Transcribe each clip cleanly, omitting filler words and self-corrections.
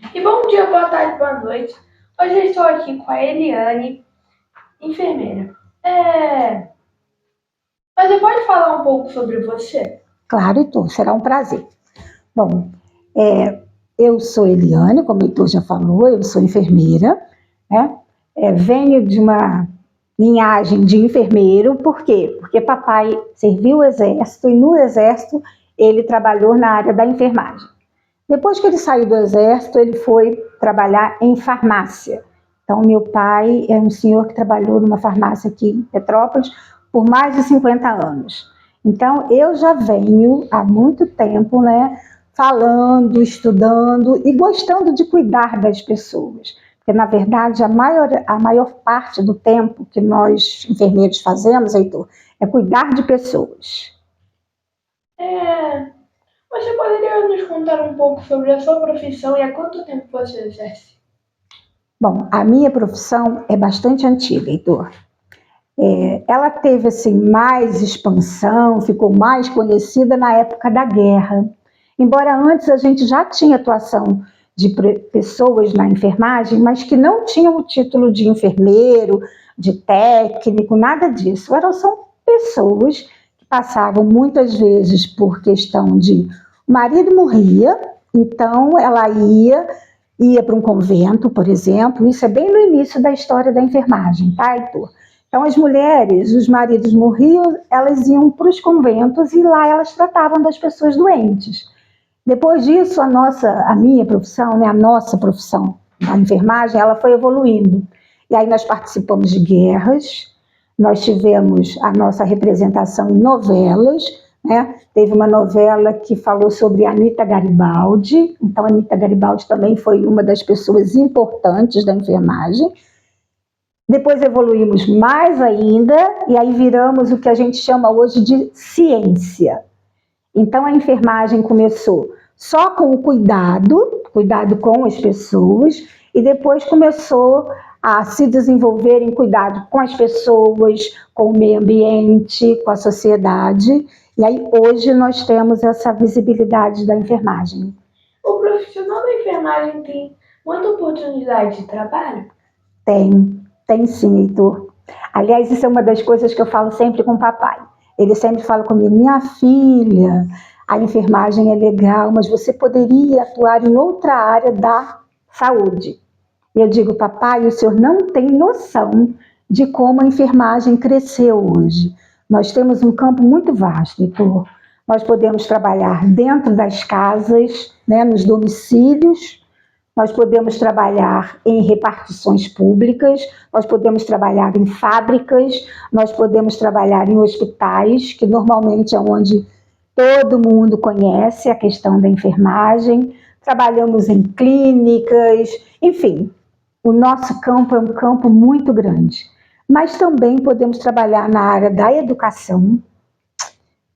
E bom dia, boa tarde, boa noite. Hoje eu estou aqui com a Eliane, enfermeira. Você pode falar um pouco sobre você? Claro, Heitor, será um prazer. Bom, eu sou Eliane, como o Heitor já falou, eu sou enfermeira, né? Venho de uma linhagem de enfermeiro, por quê? Porque papai serviu o exército e no exército ele trabalhou na área da enfermagem. Depois que ele saiu do exército, ele foi trabalhar em farmácia. Então, meu pai é um senhor que trabalhou numa farmácia aqui em Petrópolis por mais de 50 anos. Então, eu já venho há muito tempo, né, falando, estudando e gostando de cuidar das pessoas. Porque, na verdade, a maior parte do tempo que nós, enfermeiros, fazemos, Heitor, é cuidar de pessoas. É, Você poderia nos contar um pouco sobre a sua profissão e há quanto tempo você exerce? Bom, a minha profissão é bastante antiga, Heitor. Ela teve assim mais expansão, ficou mais conhecida na época da guerra. Embora antes a gente já tinha atuação de pessoas na enfermagem, mas que não tinham o título de enfermeiro, de técnico, nada disso. São pessoas que passavam muitas vezes por questão de o marido morria, então ela ia para um convento, por exemplo. Isso é bem no início da história da enfermagem, tá, Heitor? Então, as mulheres, os maridos morriam, elas iam para os conventos e lá elas tratavam das pessoas doentes. Depois disso, a minha profissão, né, a nossa profissão, a enfermagem, ela foi evoluindo. E aí nós participamos de guerras, nós tivemos a nossa representação em novelas, né? Teve uma novela que falou sobre Anita Garibaldi, então a Anita Garibaldi também foi uma das pessoas importantes da enfermagem. Depois evoluímos mais ainda e aí viramos o que a gente chama hoje de ciência. Então a enfermagem começou só com o cuidado com as pessoas, e depois começou a se desenvolver em cuidado com as pessoas, com o meio ambiente, com a sociedade. E aí hoje nós temos essa visibilidade da enfermagem. O profissional da enfermagem tem muita oportunidade de trabalho? Tem sim, Heitor. Aliás, isso é uma das coisas que eu falo sempre com o papai. Ele sempre fala comigo: minha filha, a enfermagem é legal, mas você poderia atuar em outra área da saúde. E eu digo: papai, o senhor não tem noção de como a enfermagem cresceu hoje. Nós temos um campo muito vasto, Heitor. Nós podemos trabalhar dentro das casas, né, nos domicílios. Nós podemos trabalhar em repartições públicas, nós podemos trabalhar em fábricas, nós podemos trabalhar em hospitais, que normalmente é onde todo mundo conhece a questão da enfermagem. Trabalhamos em clínicas, enfim, o nosso campo é um campo muito grande. Mas também podemos trabalhar na área da educação,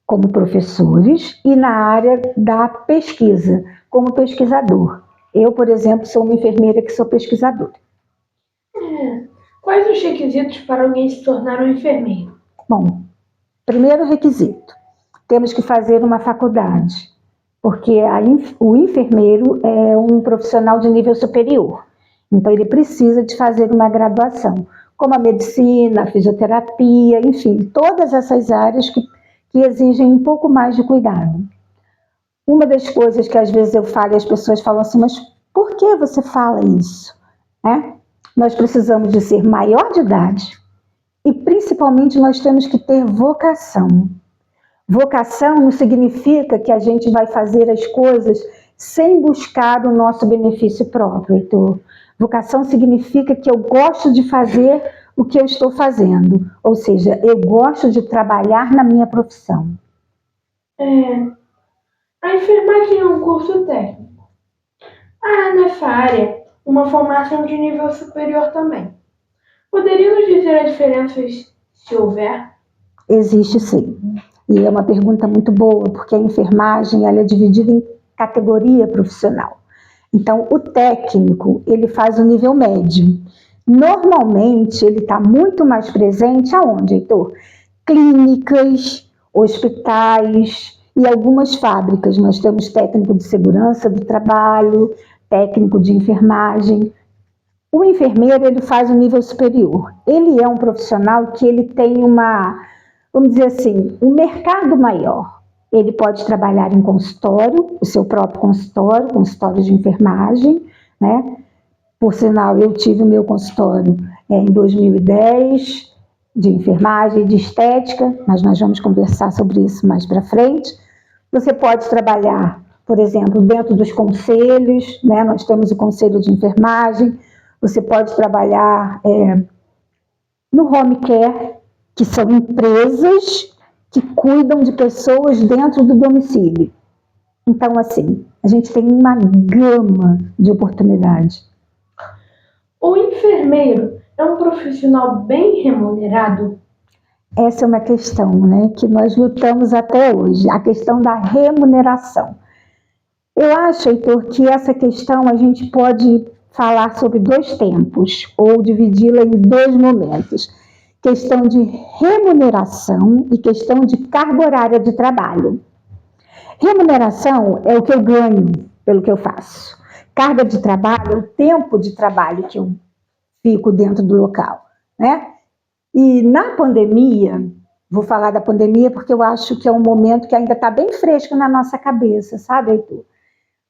como professores, e na área da pesquisa, como pesquisador. Eu, por exemplo, sou uma enfermeira que sou pesquisadora. Quais os requisitos para alguém se tornar um enfermeiro? Bom, primeiro requisito, temos que fazer uma faculdade, porque o enfermeiro é um profissional de nível superior, então ele precisa de fazer uma graduação, como a medicina, a fisioterapia, enfim, todas essas áreas que exigem um pouco mais de cuidado. Uma das coisas que às vezes eu falo e as pessoas falam assim: mas por que você fala isso? Nós precisamos de ser maior de idade e principalmente nós temos que ter vocação. Vocação não significa que a gente vai fazer as coisas sem buscar o nosso benefício próprio, Heitor. Vocação significa que eu gosto de fazer o que eu estou fazendo, ou seja, eu gosto de trabalhar na minha profissão. A enfermagem é um curso técnico. Há nessa área uma formação de nível superior também. Poderia nos dizer as diferenças, se houver? Existe sim. E é uma pergunta muito boa, porque a enfermagem ela é dividida em categoria profissional. Então, o técnico, ele faz o nível médio. Normalmente, ele está muito mais presente aonde, Heitor? Clínicas, hospitais e algumas fábricas. Nós temos técnico de segurança do trabalho, técnico de enfermagem. O enfermeiro, ele faz um nível superior. Ele é um profissional que ele tem vamos dizer assim, um mercado maior. Ele pode trabalhar em consultório, o seu próprio consultório, consultório de enfermagem, né? Por sinal, eu tive o meu consultório em 2010, de enfermagem, de estética, mas nós vamos conversar sobre isso mais para frente. Você pode trabalhar, por exemplo, dentro dos conselhos, né? Nós temos o conselho de enfermagem. Você pode trabalhar no home care, que são empresas que cuidam de pessoas dentro do domicílio. Então, assim, a gente tem uma gama de oportunidades. O enfermeiro é um profissional bem remunerado? Essa é uma questão, né, que nós lutamos até hoje, a questão da remuneração. Eu acho, Heitor, que essa questão a gente pode falar sobre 2 tempos, ou dividi-la em 2 momentos. Questão de remuneração e questão de carga horária de trabalho. Remuneração é o que eu ganho pelo que eu faço. Carga de trabalho é o tempo de trabalho que eu fico dentro do local, né? E na pandemia, vou falar da pandemia porque eu acho que é um momento que ainda está bem fresco na nossa cabeça, sabe, Heitor?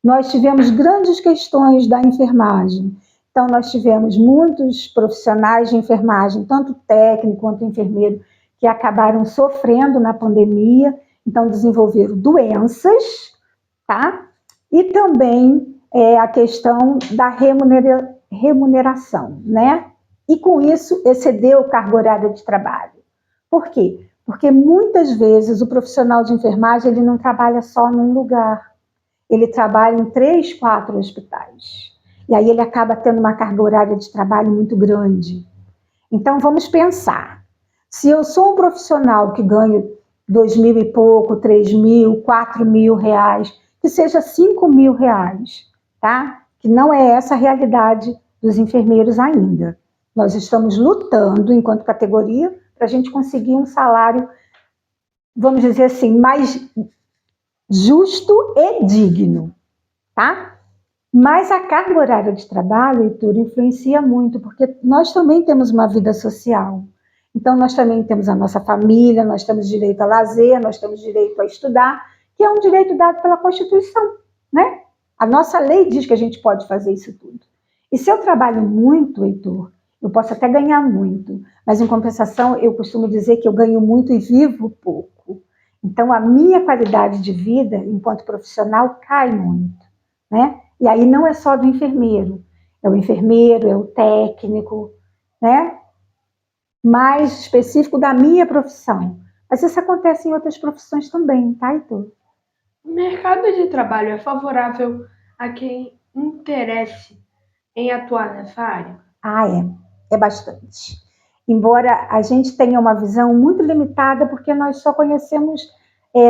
Nós tivemos grandes questões da enfermagem. Então, nós tivemos muitos profissionais de enfermagem, tanto técnico quanto enfermeiro, que acabaram sofrendo na pandemia, então desenvolveram doenças, tá? E também a questão da remuneração, né? E com isso excedeu carga horária de trabalho. Por quê? Porque muitas vezes o profissional de enfermagem ele não trabalha só num lugar, ele trabalha em 3, 4 hospitais. E aí ele acaba tendo uma carga horária de trabalho muito grande. Então vamos pensar, se eu sou um profissional que ganho 2.000 e pouco, 3.000, 4.000 reais, que seja 5.000 reais, tá? Que não é essa a realidade dos enfermeiros ainda. Nós estamos lutando, enquanto categoria, para a gente conseguir um salário, vamos dizer assim, mais justo e digno, tá? Mas a carga horária de trabalho, Heitor, influencia muito, porque nós também temos uma vida social. Então, nós também temos a nossa família, nós temos direito a lazer, nós temos direito a estudar, que é um direito dado pela Constituição, né? A nossa lei diz que a gente pode fazer isso tudo. E se eu trabalho muito, Heitor, eu posso até ganhar muito, mas em compensação eu costumo dizer que eu ganho muito e vivo pouco. Então a minha qualidade de vida enquanto profissional cai muito, né? E aí não é só do enfermeiro, é o enfermeiro, é o técnico, né? Mais específico da minha profissão. Mas isso acontece em outras profissões também, tá, Heitor? O mercado de trabalho é favorável a quem interesse em atuar nessa área? É bastante. Embora a gente tenha uma visão muito limitada, porque nós só conhecemos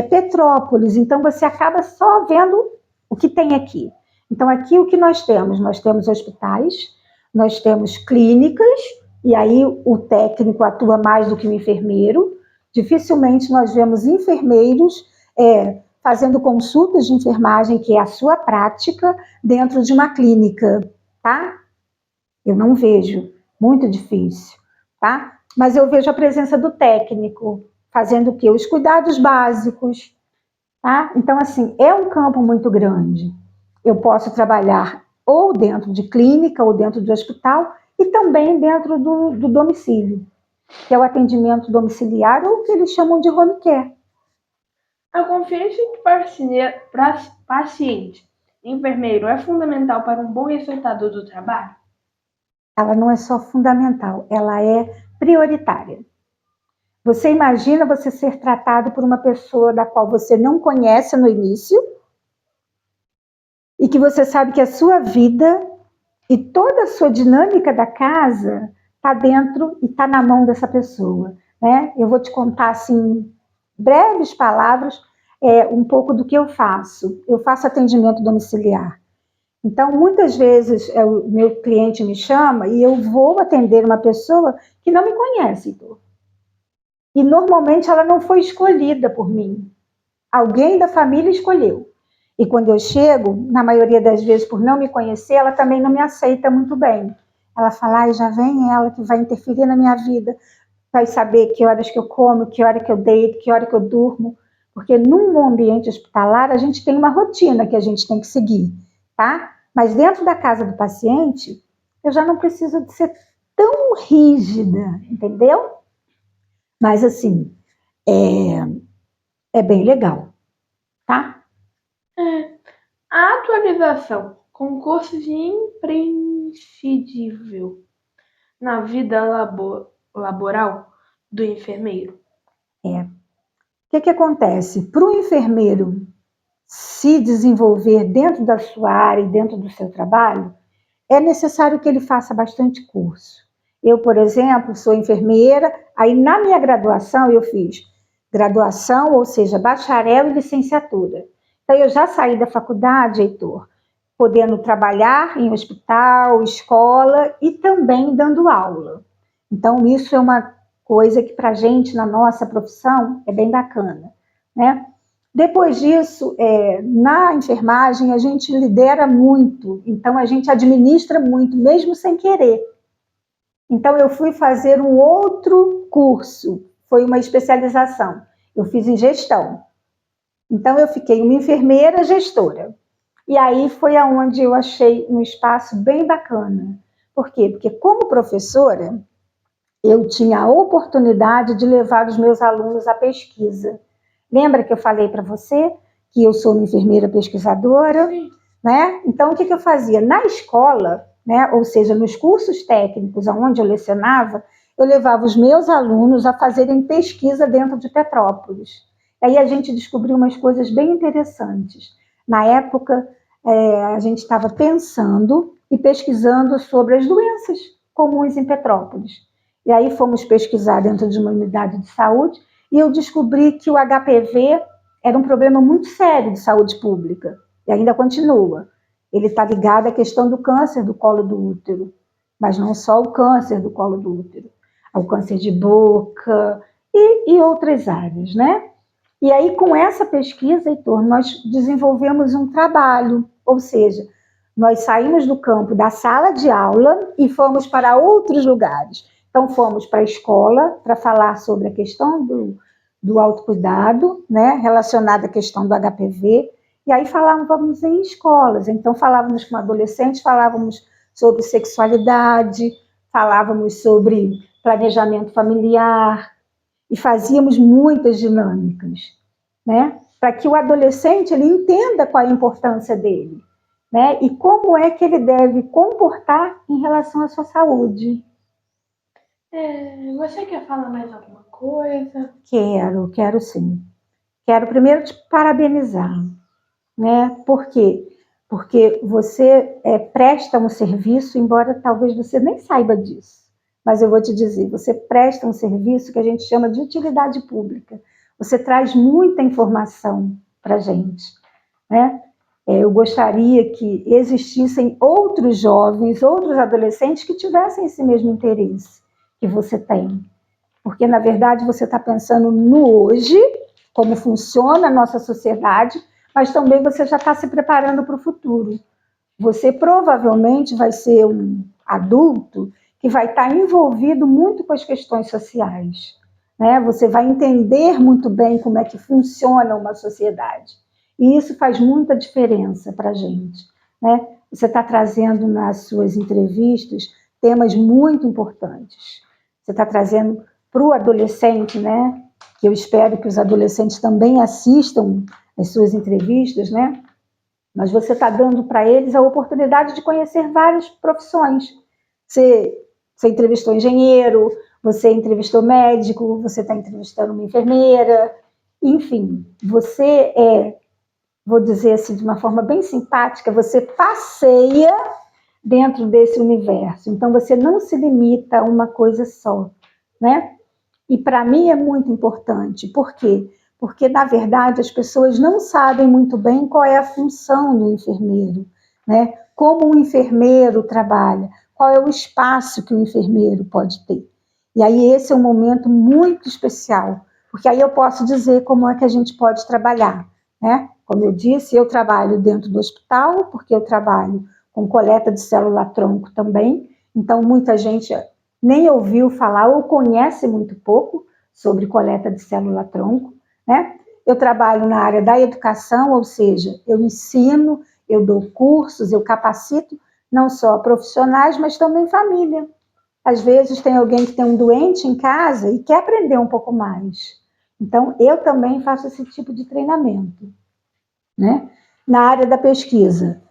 Petrópolis, então você acaba só vendo o que tem aqui. Então aqui o que nós temos? Nós temos hospitais, nós temos clínicas, e aí o técnico atua mais do que o enfermeiro. Dificilmente nós vemos enfermeiros fazendo consultas de enfermagem, que é a sua prática, dentro de uma clínica, tá? Eu não vejo, muito difícil, tá? Mas eu vejo a presença do técnico, fazendo o quê? Os cuidados básicos, tá? Então, assim, é um campo muito grande. Eu posso trabalhar ou dentro de clínica, ou dentro de hospital, e também dentro do domicílio, que é o atendimento domiciliar, ou o que eles chamam de home care. A confiança entre paciente e enfermeiro é fundamental para um bom resultado do trabalho? Ela não é só fundamental, ela é prioritária. Você imagina você ser tratado por uma pessoa da qual você não conhece no início e que você sabe que a sua vida e toda a sua dinâmica da casa está dentro e está na mão dessa pessoa, né? Eu vou te contar, assim, breves palavras, um pouco do que eu faço. Eu faço atendimento domiciliar. Então, muitas vezes, o meu cliente me chama e eu vou atender uma pessoa que não me conhece, Heitor. E, normalmente, ela não foi escolhida por mim. Alguém da família escolheu. E quando eu chego, na maioria das vezes, por não me conhecer, ela também não me aceita muito bem. Ela fala, ai, já vem ela que vai interferir na minha vida, vai saber que horas que eu como, que hora que eu deito, que hora que eu durmo. Porque num ambiente hospitalar, a gente tem uma rotina que a gente tem que seguir, tá? Mas dentro da casa do paciente, eu já não preciso de ser tão rígida, entendeu? Mas assim, é bem legal, tá? A atualização, concursos imprescindível na vida laboral do enfermeiro. O que acontece? Para o enfermeiro se desenvolver dentro da sua área e dentro do seu trabalho, é necessário que ele faça bastante curso. Eu, por exemplo, sou enfermeira, aí na minha graduação eu fiz graduação, ou seja, bacharel e licenciatura. Então eu já saí da faculdade, Heitor, podendo trabalhar em hospital, escola e também dando aula. Então isso é uma coisa que para a gente, na nossa profissão, é bem bacana, né? Depois disso, na enfermagem, a gente lidera muito, então a gente administra muito, mesmo sem querer. Então eu fui fazer um outro curso, foi uma especialização. Eu fiz em gestão. Então eu fiquei uma enfermeira gestora. E aí foi aonde eu achei um espaço bem bacana. Por quê? Porque como professora, eu tinha a oportunidade de levar os meus alunos à pesquisa. Lembra que eu falei para você que eu sou uma enfermeira pesquisadora? Sim. Né? Então, o que eu fazia? Na escola, né, ou seja, nos cursos técnicos onde eu lecionava, eu levava os meus alunos a fazerem pesquisa dentro de Petrópolis. Aí a gente descobriu umas coisas bem interessantes. Na época, a gente estava pensando e pesquisando sobre as doenças comuns em Petrópolis. E aí fomos pesquisar dentro de uma unidade de saúde e eu descobri que o HPV era um problema muito sério de saúde pública. E ainda continua. Ele está ligado à questão do câncer do colo do útero, mas não só o câncer do colo do útero, ao câncer de boca e outras áreas, né? E aí, com essa pesquisa, Heitor, nós desenvolvemos um trabalho, ou seja, nós saímos do campo da sala de aula e fomos para outros lugares. Então, fomos para a escola para falar sobre a questão do autocuidado, né, relacionada à questão do HPV, e aí falávamos em escolas. Então, falávamos com adolescentes, falávamos sobre sexualidade, falávamos sobre planejamento familiar, e fazíamos muitas dinâmicas, né, para que o adolescente ele entenda qual é a importância dele, né, e como é que ele deve comportar em relação à sua saúde. Você quer falar mais alguma coisa? Quero sim. Quero primeiro te parabenizar, né? Por quê? Porque você presta um serviço, embora talvez você nem saiba disso, mas eu vou te dizer, você presta um serviço que a gente chama de utilidade pública. Você traz muita informação para a gente, né? Eu gostaria que existissem outros jovens, outros adolescentes que tivessem esse mesmo interesse que você tem. Porque, na verdade, você está pensando no hoje, como funciona a nossa sociedade, mas também você já está se preparando para o futuro. Você provavelmente vai ser um adulto que vai estar envolvido muito com as questões sociais, né? Você vai entender muito bem como é que funciona uma sociedade. E isso faz muita diferença para a gente, né? Você está trazendo nas suas entrevistas temas muito importantes. Você está trazendo para o adolescente, né? Que eu espero que os adolescentes também assistam as suas entrevistas, né? Mas você está dando para eles a oportunidade de conhecer várias profissões. Você entrevistou engenheiro, você entrevistou médico, você está entrevistando uma enfermeira, enfim, você vou dizer assim de uma forma bem simpática, você passeia dentro desse universo. Então você não se limita a uma coisa só, né? E para mim é muito importante. Por quê? Porque, na verdade, as pessoas não sabem muito bem qual é a função do enfermeiro, né? Como um enfermeiro trabalha, qual é o espaço que o enfermeiro pode ter. E aí esse é um momento muito especial, porque aí eu posso dizer como é que a gente pode trabalhar, né? Como eu disse, eu trabalho dentro do hospital, porque eu trabalho com coleta de célula-tronco também, então muita gente nem ouviu falar ou conhece muito pouco sobre coleta de célula-tronco, né? Eu trabalho na área da educação, ou seja, eu ensino, eu dou cursos, eu capacito não só profissionais, mas também família. Às vezes tem alguém que tem um doente em casa e quer aprender um pouco mais. Então, eu também faço esse tipo de treinamento, né? Na área da pesquisa,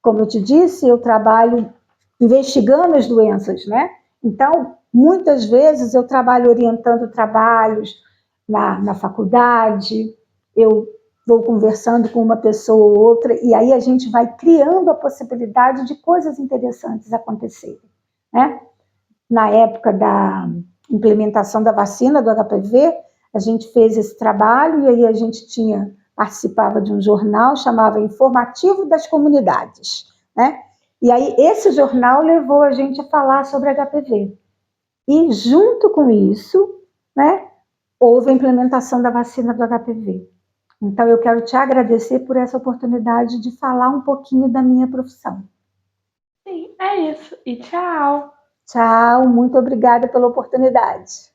como eu te disse, eu trabalho investigando as doenças, né? Então, muitas vezes eu trabalho orientando trabalhos na faculdade, eu vou conversando com uma pessoa ou outra, e aí a gente vai criando a possibilidade de coisas interessantes acontecerem, né? Na época da implementação da vacina do HPV, a gente fez esse trabalho e aí a gente participava de um jornal chamado Informativo das Comunidades, né? E aí esse jornal levou a gente a falar sobre HPV. E junto com isso, né, houve a implementação da vacina do HPV. Então eu quero te agradecer por essa oportunidade de falar um pouquinho da minha profissão. Sim, é isso. E tchau! Tchau, muito obrigada pela oportunidade.